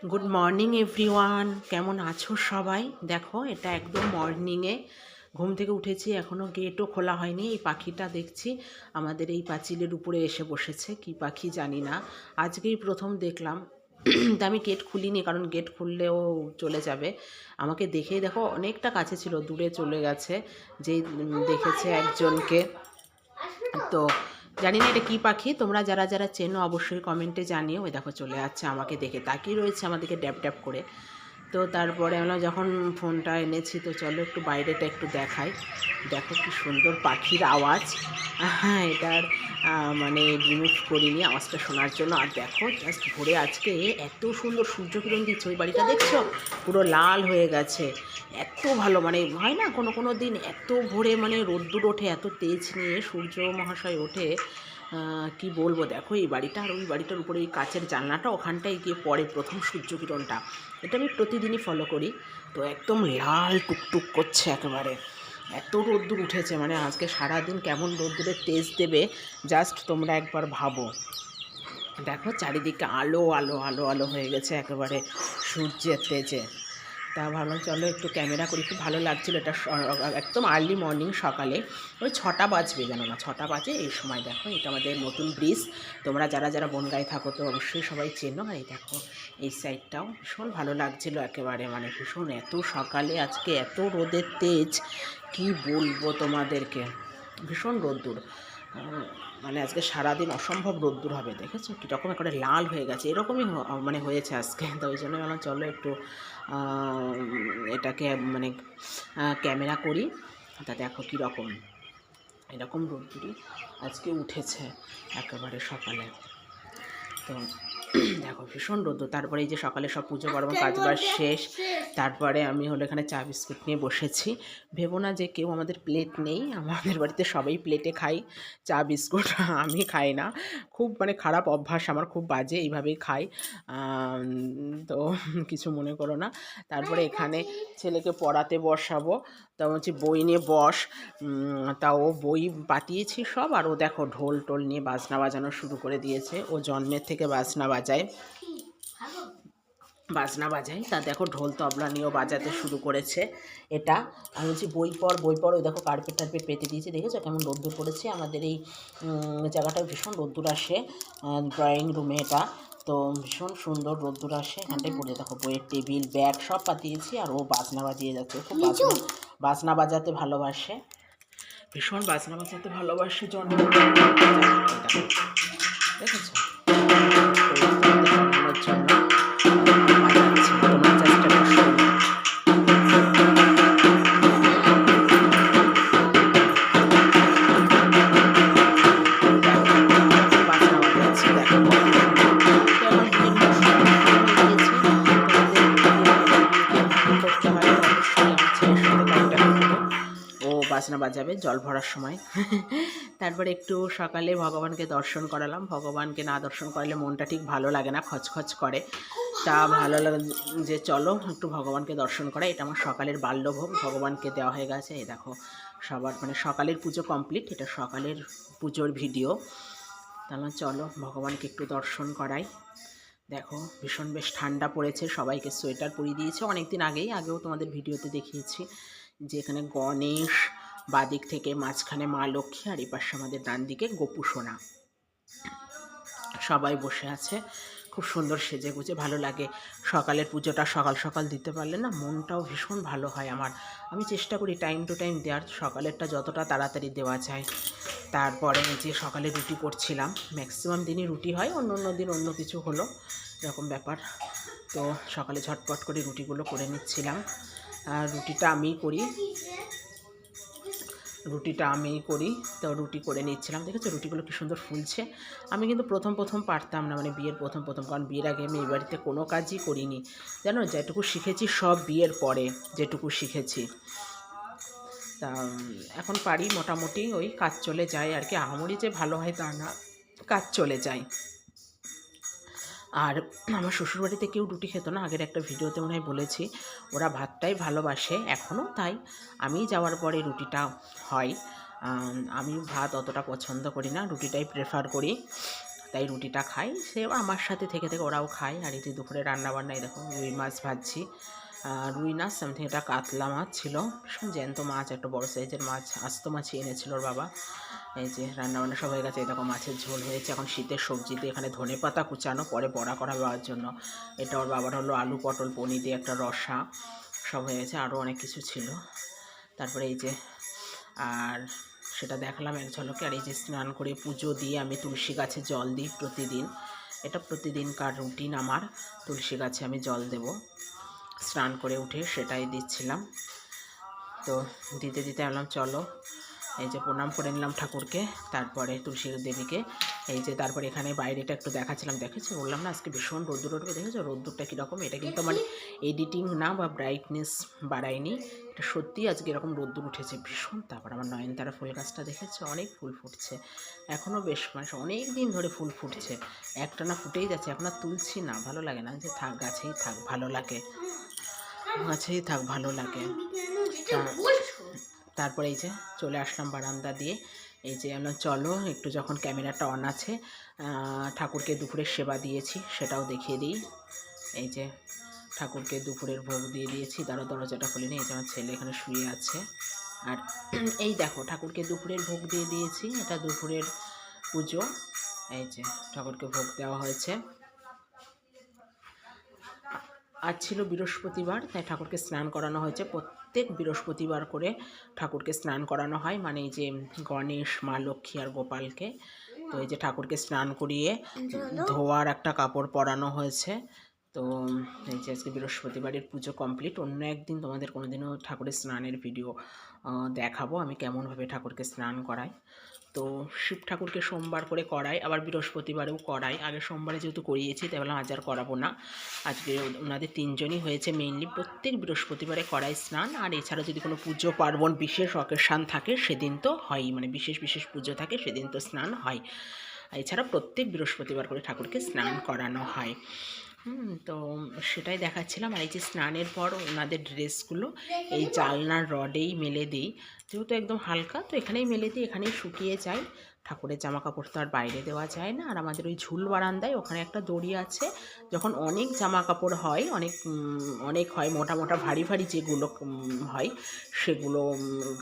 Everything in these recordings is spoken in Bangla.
গুড মর্নিং এভরিওয়ান, কেমন আছো সবাই? দেখো, এটা একদম মর্নিংয়ে ঘুম থেকে উঠেছি, এখনও গেটও খোলা হয়নি। এই পাখিটা দেখছি আমাদের এই পাঁচিলের উপরে এসে বসেছে, কি পাখি জানি না, আজকেই প্রথম দেখলাম। তা আমি গেট খুলিনি, কারণ গেট খুললেও চলে যাবে। আমাকে দেখেই দেখো অনেকটা কাছে ছিল, দূরে চলে গেছে। যেই দেখেছে একজনকে, তো জানি না এটা কী পাখি। তোমরা যারা যারা চেনো অবশ্যই কমেন্টে জানিও। ওই দেখো চলে যাচ্ছে, আমাকে দেখে তাকিয়ে রয়েছে আমাদেরকে ড্যাপ ড্যাপ করে। তো তারপরে আমরা যখন ফোনটা এনেছি, তো চলো একটু বাইরেটা একটু দেখাই। দেখো কি সুন্দর পাখির আওয়াজ। হ্যাঁ, এটার মানে রিমুভ করিনি আওয়াজটা শোনার জন্য। আর দেখো জাস্ট ভোরে আজকে এত সুন্দর সূর্যকিরণ দিচ্ছে। ওই বাড়িটা দেখছো পুরো লাল হয়ে গেছে। এত ভালো, মানে হয় না কোনো কোনো দিন এত ভোরে মানে রোদ্দুর ওঠে, এত তেজ নিয়ে সূর্য মহাশয় ওঠে। কি বলবো, দেখো এই বাড়িটা আর ওই বাড়িটার উপরে এই কাচের জানলাটা, ওখানটায় গিয়ে পড়ে প্রথম সূর্যকিরণটা। এটা আমি প্রতিদিনই ফলো করি। তো একদম লাল টুকটুক করছে একেবারে, এত রোদ্দুর উঠেছে। মানে আজকে সারাদিন কেমন রোদ্দুরের তেজ দেবে জাস্ট তোমরা একবার ভাবো। দেখো চারিদিকে আলো আলো আলো আলো হয়ে গেছে একেবারে সূর্যের তেজে। তা ভাবলাম চলো একটু ক্যামেরা করি, খুব ভালো লাগছিলো। এটা একদম আর্লি মর্নিং, সকালে ওই 6টা বাজবে, জানো না 6টা বাজে এই সময়। দেখো এটা আমাদের নতুন ব্রিজ। তোমরা যারা যারা বনগাঁয়ে থাকো তো অবশ্যই সবাই চেনো। আর এই দেখো এই সাইডটাও ভীষণ ভালো লাগছিলো একেবারে, মানে ভীষণ এত সকালে আজকে এত রোদের তেজ, কি বলবো তোমাদেরকে, ভীষণ রোদ্দুর। মানে আজকে সারাদিন অসম্ভব রোদ্দুর হবে। দেখেছো কীরকম একেবারে লাল হয়ে গেছে, এরকমই মানে হয়েছে আজকে। তো ওই জন্য বললাম চলো একটু এটাকে মানে ক্যামেরা করি। তা দেখো কীরকম এরকম রোদ্দুরই আজকে উঠেছে একেবারে সকালে। তো দেখো ভীষণ রোদ্দুর। তারপরে এই যে সকালে সব পুজো পার্বণ কাজবাজ শেষ, তারপরে আমি হলো এখানে চা বিস্কুট নিয়ে বসেছি। ভেবো না যে কেউ আমাদের প্লেট নেই, আমাদের বাড়িতে সবাই প্লেটে খাই চা বিস্কুট। আমি খাই না, খুব মানে খারাপ অভ্যাস আমার, খুব বাজে, এইভাবেই খাই। তো কিছু মনে করো না। তারপরে এখানে ছেলেকে পড়াতে বসাবো, তা বলছি বই নিয়ে বস। তা ও বই পাতিয়েছি সব, আর ও দেখো ঢোল টোল নিয়ে বাজনা বাজানো শুরু করে দিয়েছে। ও জন্মের থেকে বাজনা বাজায়। তা দেখো ঢোল তবলা নিয়েও বাজাতে শুরু করেছে। এটা আমি বলছি বই পড় বই পড়। ওই দেখো কার্পেট টার্পেট পেতে দিয়েছে, দেখেছো কেমন রোদ্দুর পড়েছে। আমাদের এই জায়গাটায় ভীষণ রোদ্দুর আসে, ড্রয়িং রুমে এটা। তো ভীষণ সুন্দর রোদ্দুর আসে এখানটায়। পড়ে দেখো বইয়ের টেবিল ব্যাগ সব পাতিয়েছি, আর ও বাজনা বাজিয়ে যাচ্ছে। খুব বাজনা বাজাতে ভালোবাসে, ভীষণ বাজনা বাজাতে ভালোবাসে জন্ম। দেখেছো জন্য বাজাচ্ছি, তোমার জাস্ট একটা শোনো। বাজনা বাজাচ্ছি দেখো, তো এখন বিয়ের মৌসুম হয়ে গিয়েছে। তোমাদের বিয়ে করতে হয় তো অবশ্যই আমার ছেলের সাথে কন্ট্যাক্ট করো, ও বাজনা বাজাবে জল ভরার সময়। তারপরে একটু সকালে ভগবানকে দর্শন করালাম। ভগবানকে না দর্শন করালে মনটা ঠিক ভালো লাগে না, খচখচ করে। তা ভালো লাগে যে চলো একটু ভগবানকে দর্শন করা। এটা আমার সকালের বাল্যভোগ, ভগবানকে দেওয়া হয়ে গেছে। এই দেখো সবার মানে সকালের পুজো কমপ্লিট, এটা সকালের পুজোর ভিডিও। তাহলে চলো ভগবানকে একটু দর্শন করাই। দেখো ভীষণ বেশ ঠান্ডা পড়েছে, সবাইকে সোয়েটার পরিয়ে দিয়েছে অনেক দিন আগেও তোমাদের ভিডিওতে দেখিয়েছি যে এখানে গণেশ, বাদিক থেকে মাঝখানে মা লক্ষ্মী, আর এপাশে আমাদের ডান দিকে গোপু সোনা, সবাই বসে আছে। খুব সুন্দর সেজে গুজে, ভালো লাগে। সকালের পুজোটা সকাল সকাল দিতে পারলে না মনটাও ভীষণ ভালো হয় আমার। আমি চেষ্টা করি টাইম টু টাইম দেওয়ার, সকালেরটা যতটা তাড়াতাড়ি দেওয়া যায়। তারপরে যে সকালে রুটি করছিলাম, ম্যাক্সিমাম দিনই রুটি হয়, অন্য অন্য দিন অন্য কিছু হলো, এরকম ব্যাপার। তো সকালে ঝটপট করে রুটিগুলো করে নিচ্ছিলাম। আর রুটিটা আমিই করি, তো রুটি করে নিচ্ছিলাম। দেখেছো রুটিগুলো কি সুন্দর ফুলছে। আমি কিন্তু প্রথম পারতাম না, মানে বিয়ের প্রথম, কারণ বিয়ের আগে আমি এই বাড়িতে কোনো কাজই করিনি, জানো, যেটুকু শিখেছি সব বিয়ের পরে যেটুকু শিখেছি। তা এখন পারি মোটামুটি, ওই কাজ চলে যায় আর কি। আহামরি যে ভালো হয় তা না, কাজ চলে যায়। আর আমার শ্বশুরবাড়িতে কেউ রুটি খেত না, আগের একটা ভিডিওতে মনে হয় বলেছি। ওরা ভাতটাই ভালোবাসে, এখনও তাই। আমি যাওয়ার পরে রুটিটা হয়। আমি ভাত অতটা পছন্দ করি না, রুটিটাই প্রেফার করি। তাই রুটিটা খাই, সে আমার সাথে থেকে থেকে ওরাও খায়। আর এই যে দুপুরে রান্নাবান্না, এই দেখো রুই মাছ ভাজছি, রুই না সামথিং এটা কাতলা মাছ ছিল, ভীষণ জ্যান্ত মাছ, একটা বড় সাইজের মাছ, আস্ত মাছই এনেছিল ওর বাবা। এই যে রান্নাবান্না সব হয়ে গেছে, এই দেখো মাছের ঝোল হয়েছে। এখন শীতের সবজি দিয়ে এখানে ধনে পাতা কুচানো, পরে বড়া করা দেওয়ার জন্য। এটা ওর বাবার হলো আলু পটল পনির দিয়ে একটা রসা, সব হয়ে গেছে, আরও অনেক কিছু ছিল। তারপরে এই যে আর সেটা দেখালাম এক ঝলকে। আর এই যে স্নান করে পুজো দিয়ে আমি তুলসী গাছে জল দিই প্রতিদিন, এটা প্রতিদিনকার রুটিন আমার। তুলসী গাছে আমি জল দেব স্নান করে উঠে, সেটাই দিচ্ছিলাম। তো দিতে দিতে বললাম চলো, এই যে প্রণাম করে নিলাম ঠাকুরকে, তারপরে তুলসী দেবীকে। এই যে তারপরে এখানে বাইরেটা একটু দেখাচ্ছিলাম, দেখেছো বললাম না আজকে ভীষণ রোদ্দুর উঠবে, দেখেছো রোদ্দুরটা কীরকম। এটা কিন্তু মানে এডিটিং না বা ব্রাইটনেস বাড়ায়নি, এটা সত্যি আজকে এরকম রোদ্দুর উঠেছে ভীষণ। তারপর আমার নয়নতারা ফুল গাছটা দেখেছো, অনেক ফুল ফুটছে এখনও, বেশ মানে অনেক দিন ধরে ফুল ফুটছে, একটা না ফুটেই যাচ্ছে। এখন আর তুলছি না, ভালো লাগে না, যে থাক গাছেই থাক, ভালো লাগে গাছেই থাক, ভালো লাগে। তারপরে এই যে চলে আসলাম বারান্দা দিয়ে। এই যে আমরা চলো একটু, যখন ক্যামেরাটা অন আছে, ঠাকুরকে দুপুরের সেবা দিয়েছি সেটাও দেখিয়ে দিই। এই যে ঠাকুরকে দুপুরের ভোগ দিয়ে দিয়েছি, দরজাটা খুলিনি, এই যে আমার ছেলে এখানে শুয়ে আছে। আর এই দেখো ঠাকুরকে দুপুরের ভোগ দিয়ে দিয়েছি, এটা দুপুরের পুজো। এই যে ঠাকুরকে ভোগ দেওয়া হয়েছে। আজ ছিল বৃহস্পতিবার, তাই ঠাকুরকে স্নান করানো হয়েছে। প্রত্যেক বৃহস্পতিবার করে ঠাকুরকে স্নান করানো হয়, মানে এই যে গণেশ, মা লক্ষ্মী আর গোপালকে। তো এই যে ঠাকুরকে স্নান করিয়ে ধোয়ার একটা কাপড় পরানো হয়েছে। তো এই যে আজকে বৃহস্পতিবারের পুজো কমপ্লিট। অন্য একদিন তোমাদের কোনোদিনও ঠাকুরের স্নানের ভিডিও দেখাবো, আমি কেমনভাবে ঠাকুরকে স্নান করাই। তো শিব ঠাকুরকে সোমবার করে করাই, আবার বৃহস্পতিবারেও করাই। আগে সোমবারে যেহেতু করিয়েছি তাই বললাম আজ আর করাবো না। আজকে ওনাদের তিনজনই হয়েছে মেইনলি, প্রত্যেক বৃহস্পতিবারে করাই স্নান। আর এছাড়া যদি কোনো পুজো পার্বণ বিশেষ অকেশান থাকে সেদিন তো হয়ই, মানে বিশেষ বিশেষ পুজো থাকে সেদিন তো স্নান হয়। এছাড়া প্রত্যেক বৃহস্পতিবার করে ঠাকুরকে স্নান করানো হয়। তো সেটাই দেখাচ্ছিলাম। আর এই যে স্নানের পর ওনাদের ড্রেসগুলো এই জালনার রডেই মেলে দিই, যেহেতু একদম হালকা, তো এখানেই মেলে দিই, এখানেই শুকিয়ে যায়। ঠাকুরের জামা কাপড় তো আর বাইরে দেওয়া যায় না। আর আমাদের ওই ঝুল বারান্দায় ওখানে একটা দড়ি আছে, যখন অনেক জামা কাপড় হয়, অনেক হয়, মোটা মোটা ভারী ভারী যেগুলো হয়, সেগুলো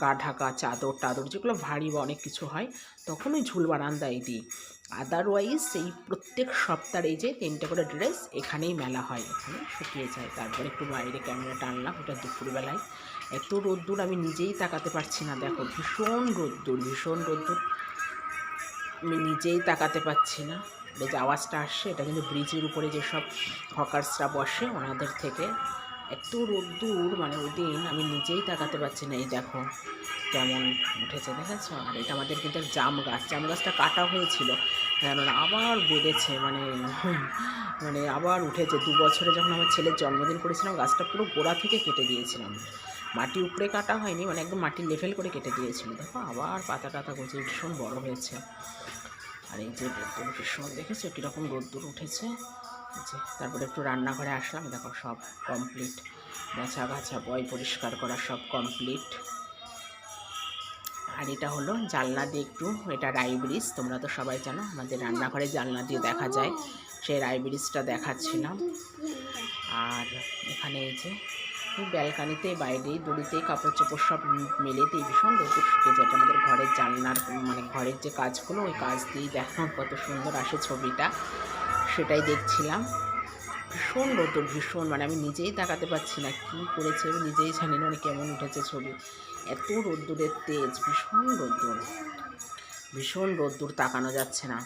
গা ঢাকা চাদর টাদর যেগুলো ভারী বা অনেক কিছু হয়, তখন ওই ঝুল বারান্দায় দিই। আদারওয়াইজ এই প্রত্যেক সপ্তাহে এই যে 3টে করে ড্রেস এখানেই মেলা হয়, এখানে শুকিয়ে যায়। তারপরে একটু বাইরে ক্যামেরা টানলাম, ওটা দুপুরবেলায়। এত রোদ্দুর আমি নিজেই তাকাতে পারছি না, দেখো ভীষণ রোদ্দুর, ভীষণ রোদ্দুর, আমি নিজেই তাকাতে পারছি না। এই যে আওয়াজটা আসছে, এটা কিন্তু ব্রিজের উপরে যেসব হকার্সরা বসে ওনাদের থেকে। এত রোদ্দুর, মানে ওই দিন আমি নিজেই তাকাতে পারছি না। এই দেখো কেমন উঠেছে, দেখেছো। আর এটা আমাদের কিন্তু জাম গাছটা কাটা হয়েছিল, কেননা আবার বেড়েছে, মানে আবার উঠেছে। 2 বছরে যখন আমার ছেলের জন্মদিন করেছিলাম, গাছটা পুরো গোড়া থেকে কেটে দিয়েছিলাম, মাটি উপরে কাটা হয়নি, মানে একদম মাটির লেভেল করে কেটে দিয়েছিল। দেখো আবার পাতা টাতা গজিয়ে ভীষণ বড় হয়েছে। আর এই যে রোদ্দুর ভীষণ, দেখেছো কীরকম রোদ্দুর উঠেছে। তারপরে একটু রান্নাঘরে আসলাম, দেখো সব কমপ্লিট, মোছা গাছা বয় পরিষ্কার করা সব কমপ্লিট। আর এটা হলো জানলা দিয়ে একটু, এটা রাই ব্রিজ, তোমরা তো সবাই জানো আমাদের রান্নাঘরে জানলা দিয়ে দেখা যায়, সেই রাই ব্রিজটা দেখাচ্ছিলাম। আর এখানে এই যে ব্যালকানিতে বাইরেই দড়িতেই কাপড় চোপড় সব মেলে দিই, ভীষণ রোদ্দুর শুকিয়ে যায়। আমাদের ঘরের জানলার মানে ঘরের যে কাজগুলো, ওই কাজ দিয়েই দেখো কত সুন্দর আসে ছবিটা, সেটাই দেখছিলাম। ভীষণ রোদ্দুর, ভীষণ, মানে আমি নিজেই তাকাতে পারছি না, কী করেছে আমি নিজেই জানি না, মানে কেমন উঠেছে ছবি। এত রোদ্দুরের তেজ, ভীষণ রোদ্দুর, ভীষণ রোদ্দুর, তাকানো যাচ্ছে না,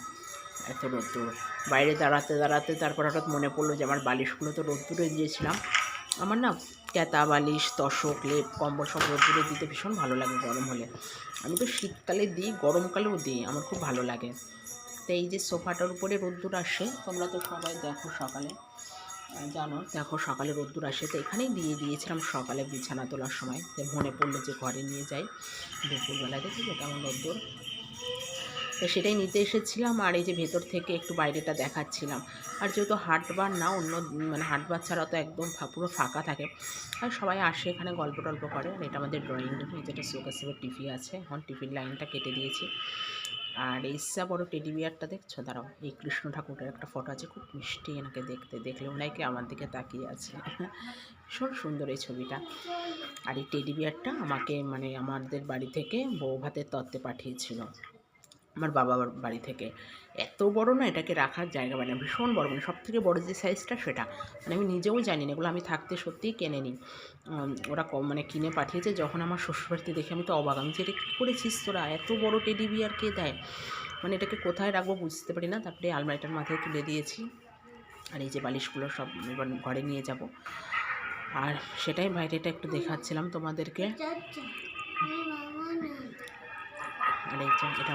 এত রোদ্দুর। বাইরে দাঁড়াতে দাঁড়াতে তারপর হঠাৎ মনে পড়লো যে আমার বালিশগুলো তো রোদ্দুরে দিয়েছিলাম। আমার না ক্যাতা বালিশ, তোশক, লেপ, কম্বল সব রোদ্দুরে দিতে ভীষণ ভালো লাগে গরম হলে। আমি তো শীতকালে দিই, গরমকালেও দিই, আমার খুব ভালো লাগে। তো এই যে সোফাটার উপরে রোদ্দুর আসে, তোমরা তো সবাই দেখো সকালে, জানো, দেখো সকালে রোদ্দুর আসে, তো এখানেই দিয়ে দিয়েছিলাম সকালে বিছানা তোলার সময়। মনে পড়লো যে ঘরে নিয়ে যাই দুপুরবেলা, দেখি যে কেমন রোদ্দুর, তো সেটাই নিতে এসেছিলাম। আর এই যে ভেতর থেকে একটু বাইরেটা দেখাচ্ছিলাম। আর যেহেতু হাটবার না, অন্য মানে হাটবার ছাড়া তো একদম পুরো ফাঁকা থাকে, আর সবাই আসে এখানে গল্প টল্প করে। আর এটা আমাদের ড্রয়িং রুম, যেটা শোকেসের টিভি আছে, এখন টিভির লাইনটা কেটে দিয়েছি। আর এই বড় টেডি বিয়ারটা দেখছো, দাঁড়াও, এই কৃষ্ণ ঠাকুরের একটা ফটো আছে, খুব মিষ্টি এনাকে দেখতে, দেখলে মনে হয় কি আমার দিকে তাকিয়ে আছে। ভীষণ সুন্দর এই ছবিটা। আর এই টেডি বিয়ারটা আমাকে মানে আমাদের বাড়ি থেকে বউ ভাতের তত্ত্বে পাঠিয়েছিল, আমার বাবার বাড়ি থেকে। এত বড় না, এটাকে রাখার জায়গা মানে ভীষণ বড়, মানে সব থেকে বড়ো যে সাইজটা সেটা, মানে আমি নিজেও জানি না, এগুলো আমি থাকতে সত্যিই কেনে নিই। ওরা মানে কিনে পাঠিয়েছে। যখন আমার শ্বশুরবাড়িতে দেখে আমি তো অবাক, আমি যে এটা কী করেছিস তোরা, এত বড় টেডি বিয়ার কে দেয়, মানে এটাকে কোথায় রাখবো বুঝতে পারি না। তারপরে আলমারিটার মাথায় তুলে দিয়েছি। আর এই যে বালিশগুলো সব এবার ঘরে নিয়ে যাব। আর সেটাই বাইরেটা একটু দেখাচ্ছিলাম তোমাদেরকে। আর এই যে এটা